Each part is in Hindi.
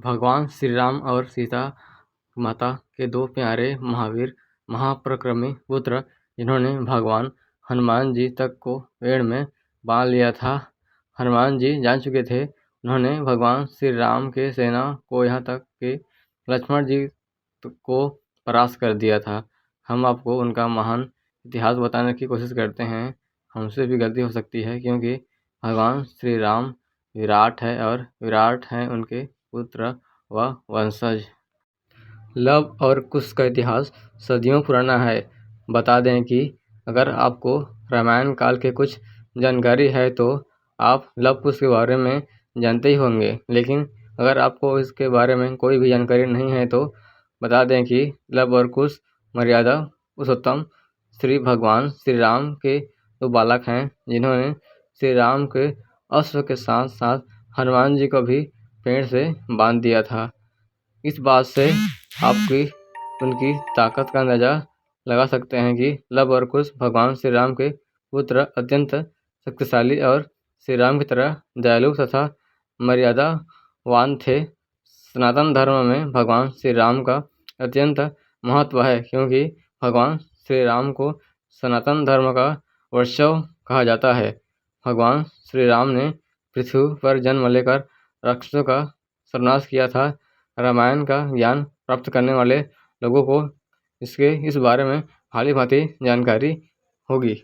भगवान श्री राम और सीता माता के दो प्यारे महावीर महापराक्रमी पुत्र जिन्होंने भगवान हनुमान जी तक को पेड़ में बांध लिया था। हनुमान जी जान चुके थे। उन्होंने भगवान श्री राम के सेना को यहाँ तक कि लक्ष्मण जी को परास्त कर दिया था। हम आपको उनका महान इतिहास बताने की कोशिश करते हैं। हमसे भी गलती हो सकती है क्योंकि भगवान श्री राम विराट है और विराट हैं उनके पुत्र व वंशज। लव और कुश का इतिहास सदियों पुराना है। बता दें कि अगर आपको रामायण काल के कुछ जानकारी है तो आप लव कुश के बारे में जानते ही होंगे, लेकिन अगर आपको इसके बारे में कोई भी जानकारी नहीं है तो बता दें कि लव और कुश मर्यादा पुरुषोत्तम श्री भगवान श्री राम के दो बालक हैं, जिन्होंने श्री राम के अश्व के साथ साथ हनुमान जी को भी पेड़ से बांध दिया था। इस बात से आपकी उनकी ताकत का अंदाजा लगा सकते हैं कि लव और कुश भगवान श्री राम के पुत्र अत्यंत शक्तिशाली और श्री राम की तरह दयालु तथा मर्यादावान थे। सनातन धर्म में भगवान श्री राम का अत्यंत महत्व है क्योंकि भगवान श्री राम को सनातन धर्म का वर्षव कहा जाता है। भगवान श्री राम ने पृथ्वी पर जन्म लेकर राक्षसों का सर्वनाश किया था। रामायण का ज्ञान प्राप्त करने वाले लोगों को इस बारे में भाली भांति जानकारी होगी।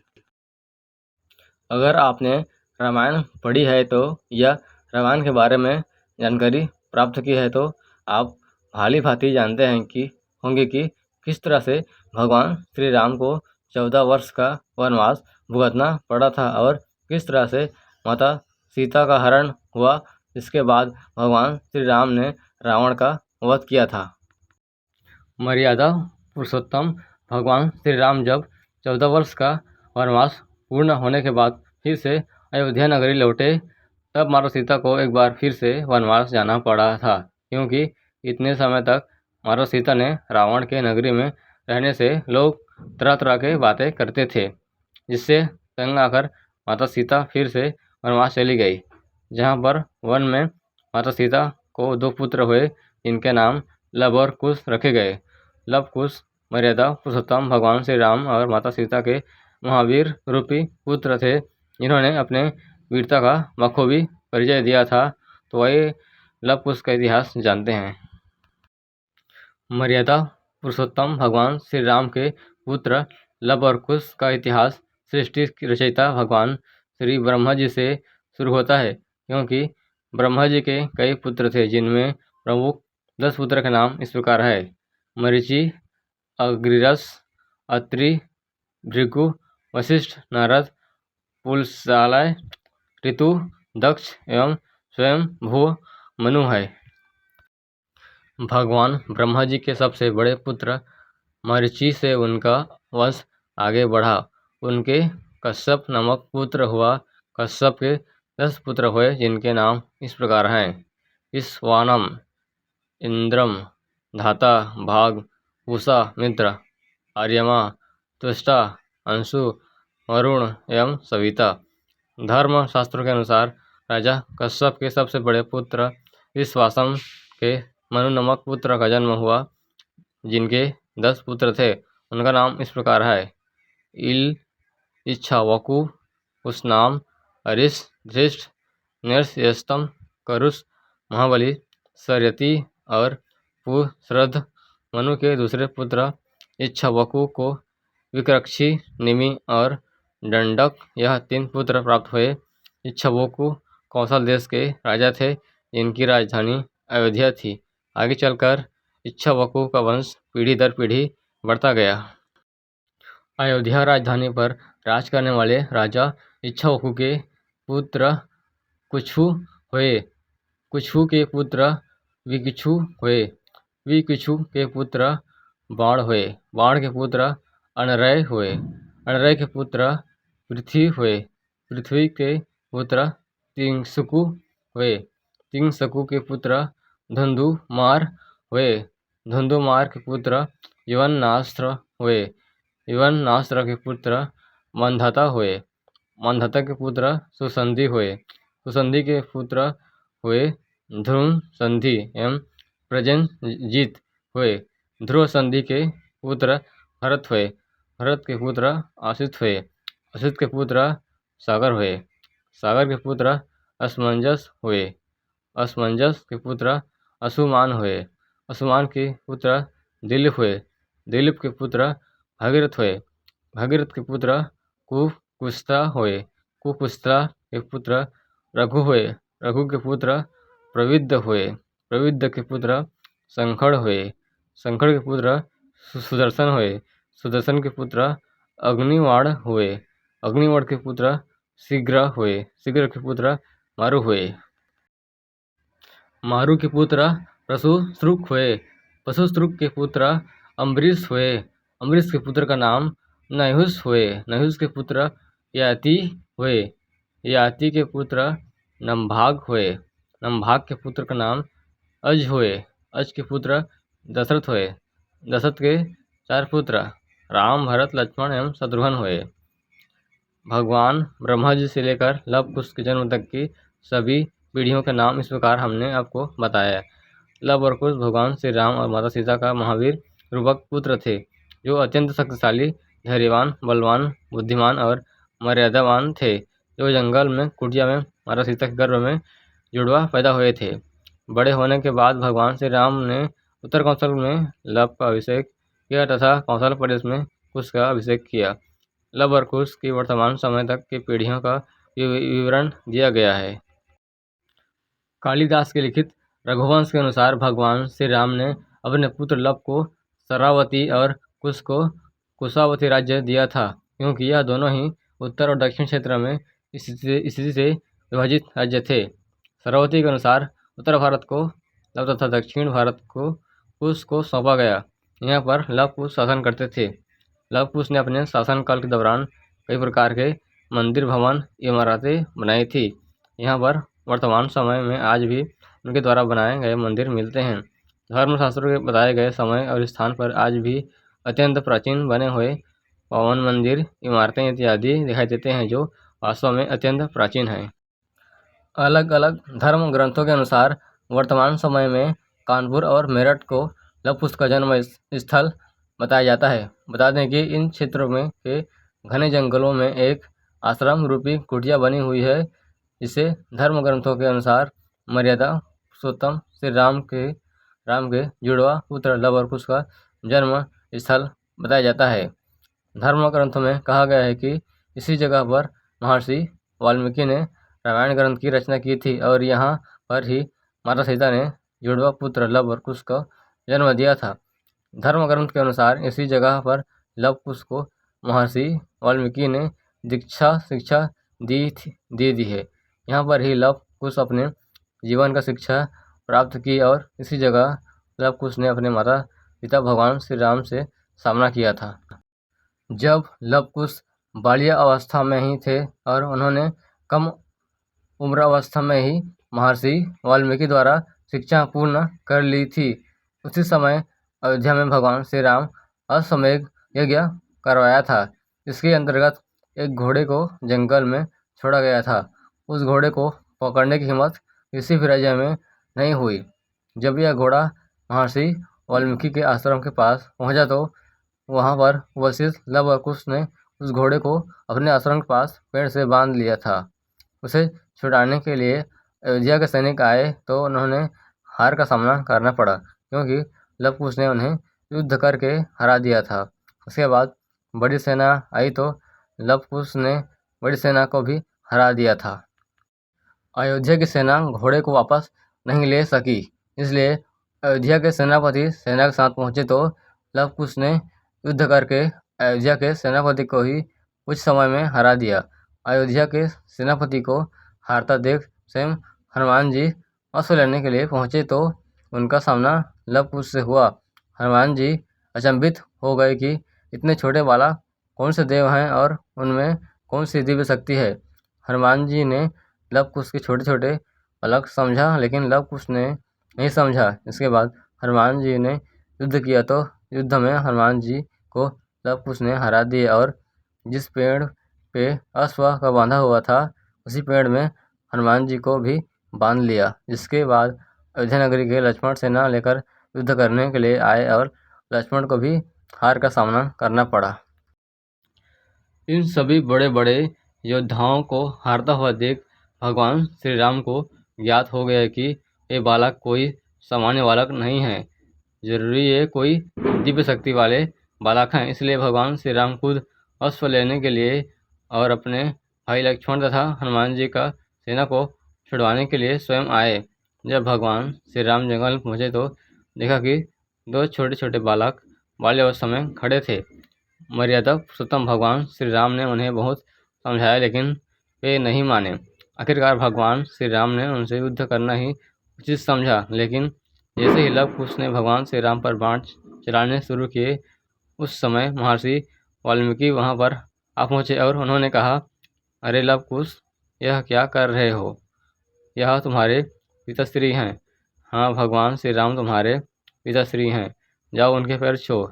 अगर आपने रामायण पढ़ी है तो या रामायण के बारे में जानकारी प्राप्त की है तो आप भाली भांति जानते हैं कि होंगे कि किस तरह से भगवान श्री राम को 14 वर्ष का वनवास भुगतना पड़ा था और किस तरह से माता सीता का हरण हुआ। इसके बाद भगवान श्री राम ने रावण का वध किया था। मर्यादा पुरुषोत्तम भगवान श्री राम जब 14 वर्ष का वनवास पूर्ण होने के बाद फिर से अयोध्या नगरी लौटे तब माता सीता को एक बार फिर से वनवास जाना पड़ा था, क्योंकि इतने समय तक माता सीता ने रावण के नगरी में रहने से लोग तरह तरह के बातें करते थे, जिससे तंग आकर माता सीता फिर से वनवास चली गई, जहाँ पर वन में माता सीता को 2 पुत्र हुए जिनके नाम लव और कुश रखे गए। लव कुश मर्यादा पुरुषोत्तम भगवान श्री राम और माता सीता के महावीर रूपी पुत्र थे, जिन्होंने अपने वीरता का बखूबी परिचय दिया था। तो वही लव कुश का इतिहास जानते हैं। मर्यादा पुरुषोत्तम भगवान श्री राम के पुत्र लव और कुश का इतिहास सृष्टि की रचयिता भगवान श्री ब्रह्मा जी से शुरू होता है, क्योंकि ब्रह्मा जी के कई पुत्र थे, जिनमें प्रमुख 10 पुत्र के नाम इस प्रकार है: मरीचि, अग्निरस, अत्रि, भृगु, वशिष्ठ, नारद, पुलस्त्य, ऋतु, दक्ष एवं स्वयं भू मनु है। भगवान ब्रह्मा जी के सबसे बड़े पुत्र मरीचि से उनका वंश आगे बढ़ा। उनके कश्यप नामक पुत्र हुआ। कश्यप के 10 पुत्र हुए, जिनके नाम इस प्रकार हैं: विश्वानम, इंद्रम, धाता, भाग, पूषा, मित्र, आर्यमा, त्वष्टा, अंशु, वरुण एवं सविता। धर्म शास्त्रों के अनुसार राजा कश्यप के सबसे बड़े पुत्र विश्वासम के मनु नामक पुत्र का जन्म हुआ, जिनके 10 पुत्र थे। उनका नाम इस प्रकार है: इल, इच्छावकु, पुष्नाम, अरिश, धृष्ट, नृशंस्तम, करुष, महाबली, सरयति और पुश्रद्ध। मनु के दूसरे पुत्र इच्छावकु को विक्रक्षी, निमि और दंडक यह 3 पुत्र प्राप्त हुए। इच्छावकु कौशल देश के राजा थे, जिनकी राजधानी अयोध्या थी। आगे चलकर इच्छावकु का वंश पीढ़ी दर पीढ़ी बढ़ता गया। अयोध्या राजधानी पर राज करने वाले राजा इच्छावकु के पुत्र कुक्षु हुए। कुक्षु के पुत्र विकिक्षु हुए। विकिक्षु के पुत्र बाण हुए। बाण के पुत्र अनरय हुए। अनरय के पुत्र पृथ्वी हुए। पृथ्वी के पुत्र तिंसकु हुए। तिंसकु के पुत्र धुंधुमार हुए। धुंधुमार के पुत्र यवनास्त्र हुए। यवनास्त्र के पुत्र मंधता हुए। मंधता के पुत्र सुसंधि हुए। सुसंधि के पुत्र हुए ध्रुव संधि एवं प्रसेनजीत हुए। ध्रुव संधि के पुत्र भरत हुए। भरत के पुत्र असित हुए। असित के पुत्र सागर हुए। सागर के पुत्र असमंजस हुए। असमंजस के पुत्र असुमान हुए। असुमान के पुत्र दिलीप हुए। दिलीप के पुत्र भगीरथ हुए। भगीरथ के पुत्र कुपुस्ता हुए। कुपुस्ता के पुत्र रघु हुए। रघु के पुत्र प्रविद्ध हुए। प्रविद्ध के पुत्र संखड़ हुए। संखड़ के पुत्र सुदर्शन हुए। सुदर्शन के पुत्र अग्निवाण हुए। अग्निवाण के पुत्र शीघ्र हुए। शीघ्र के पुत्र मारु हुए। मारु के पुत्र पशुश्रुक हुए। पशुश्रुक के पुत्र अम्बरीश हुए। अम्बरीश के पुत्र का नाम नहुष हुए। नहुष के पुत्र याति हुए। याति के पुत्र नम्भाग हुए। नम्भाग के पुत्र का नाम अज हुए। अज के पुत्र दशरथ हुए। दशरथ के 4 पुत्र राम, भरत, लक्ष्मण एवं शत्रुघ्न हुए। भगवान ब्रह्मा जी से लेकर लव कुश के जन्म तक की सभी पीढ़ियों के नाम इस प्रकार हमने आपको बताया। लव और कुश भगवान श्री राम और माता सीता का महावीर रूपक पुत्र थे, जो अत्यंत शक्तिशाली, धैर्यवान, बलवान, बुद्धिमान और मर्यादावान थे, जो जंगल में कुटिया में माता सीता के गर्भ में जुड़वा पैदा हुए थे। बड़े होने के बाद भगवान श्री राम ने उत्तर कौशल में लव का अभिषेक किया तथा कौशल प्रदेश में कुश का अभिषेक किया। लव और कुश की वर्तमान समय तक की पीढ़ियों का विवरण दिया गया है। कालिदास के लिखित रघुवंश के अनुसार भगवान श्री राम ने अपने पुत्र लव को शरावती और कुश को कुशावती राज्य दिया था, क्योंकि यह दोनों ही उत्तर और दक्षिण क्षेत्र में स्थिति से विभाजित राज्य थे। शरावती के अनुसार उत्तर भारत को लव तथा दक्षिण भारत को कुश को सौंपा गया। यहाँ पर लव कुश शासन करते थे। लव कुश ने अपने शासनकाल के दौरान कई प्रकार के मंदिर, भवन, इमारतें बनाई थी। यहाँ पर वर्तमान समय में आज भी उनके द्वारा बनाए गए मंदिर मिलते हैं। धर्मशास्त्रों के बताए गए समय और स्थान पर आज भी अत्यंत प्राचीन बने हुए पावन मंदिर, इमारतें इत्यादि दिखाई देते हैं, जो वास्तव में अत्यंत प्राचीन हैं। अलग अलग धर्म ग्रंथों के अनुसार वर्तमान समय में कानपुर और मेरठ को लव कुश का जन्म स्थल बताया जाता है। बता दें कि इन क्षेत्रों में के घने जंगलों में एक आश्रम रूपी कुटिया बनी हुई है, जिसे धर्म ग्रंथों के अनुसार मर्यादा पुरुषोत्तम श्री राम के जुड़वा पुत्र लव और कुश का जन्म स्थल बताया जाता है। धर्म ग्रंथों में कहा गया है कि इसी जगह पर महर्षि वाल्मीकि ने रामायण ग्रंथ की रचना की थी और यहाँ पर ही माता सीता ने जुड़वा पुत्र लव और कुश को जन्म दिया था। धर्म ग्रंथ के अनुसार इसी जगह पर लव कुश को महर्षि वाल्मीकि ने शिक्षा दी है। यहाँ पर ही लव कुश अपने जीवन का शिक्षा प्राप्त की और इसी जगह लव कुश ने अपने माता पिता भगवान श्री राम से सामना किया था। जब लव कुश बालिया अवस्था में ही थे और उन्होंने कम उम्र अवस्था में ही महर्षि वाल्मीकि द्वारा शिक्षा पूर्ण कर ली थी। उसी समय अयोध्या में भगवान श्री राम अश्वमेध यज्ञ करवाया था। इसके अंतर्गत एक घोड़े को जंगल में छोड़ा गया था। उस घोड़े को पकड़ने की हिम्मत किसी भी राजा में नहीं हुई। जब यह घोड़ा महर्षि वाल्मीकि के आश्रम के पास पहुंचा तो वहां पर उपस्थित लव और कुश ने उस घोड़े को अपने आश्रम के पास पेड़ से बांध लिया था। उसे छुड़ाने के लिए अयोध्या के सैनिक आए तो उन्होंने हार का सामना करना पड़ा, क्योंकि लव कुश ने उन्हें युद्ध करके हरा दिया था। उसके बाद बड़ी सेना आई तो लव कुश ने बड़ी सेना को भी हरा दिया था। अयोध्या की सेना घोड़े को वापस नहीं ले सकी, इसलिए अयोध्या के सेनापति सेना के साथ पहुंचे तो लव कुश ने युद्ध करके अयोध्या के सेनापति को ही कुछ समय में हरा दिया। अयोध्या के सेनापति को हारता देख स्वयं हनुमान जी अश्व लेने के लिए पहुंचे तो उनका सामना लव कुश से हुआ। हनुमान जी अचंभित हो गए कि इतने छोटे बालक कौन से देव हैं और उनमें कौन सी दिव्य शक्ति है। हनुमान जी ने लव कुश के छोटे छोटे बालक समझा, लेकिन लव कुश ने नहीं समझा। इसके बाद हनुमान जी ने युद्ध किया तो युद्ध में हनुमान जी को लव कुश ने हरा दिया और जिस पेड़ पे अश्व का बांधा हुआ था उसी पेड़ में हनुमान जी को भी बांध लिया। जिसके बाद अयोध्या नगरी के लक्ष्मण सेना लेकर युद्ध करने के लिए आए और लक्ष्मण को भी हार का सामना करना पड़ा। इन सभी बड़े बड़े योद्धाओं को हारता हुआ देख भगवान श्री राम को ज्ञात हो गया कि ये बालक कोई सामान्य बालक नहीं है, जरूरी ये कोई दिव्य शक्ति वाले बालक हैं। इसलिए भगवान श्री राम खुद अश्व लेने के लिए और अपने भाई लक्ष्मण तथा हनुमान जी का सेना को छुड़वाने के लिए स्वयं आए। जब भगवान श्री राम जंगल में पहुंचे तो देखा कि दो छोटे छोटे बालक बाल्यावस्था में खड़े थे। मर्यादा पुरुषोत्तम भगवान श्री राम ने उन्हें बहुत समझाया, लेकिन वे नहीं माने। आखिरकार भगवान श्री राम ने उनसे युद्ध करना ही उचित समझा। लेकिन जैसे ही लव कुश ने भगवान श्री राम पर बाण चलाने शुरू किए, उस समय महर्षि वाल्मीकि वहां पर आ पहुंचे और उन्होंने कहा, अरे लव कुश, यह क्या कर रहे हो? यह तुम्हारे पिताश्री हैं। हाँ, भगवान श्री राम तुम्हारे पिताश्री हैं, जाओ उनके पैर छुओ।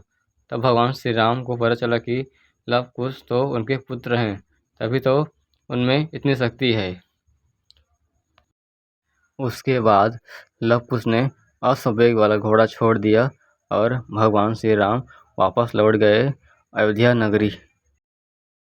तब भगवान श्री राम को पता चला कि लव कुश तो उनके पुत्र हैं, तभी तो उनमें इतनी शक्ति है। उसके बाद लव कुश ने अश्ववेग वाला घोड़ा छोड़ दिया और भगवान श्री राम वापस लौट गए अयोध्या नगरी।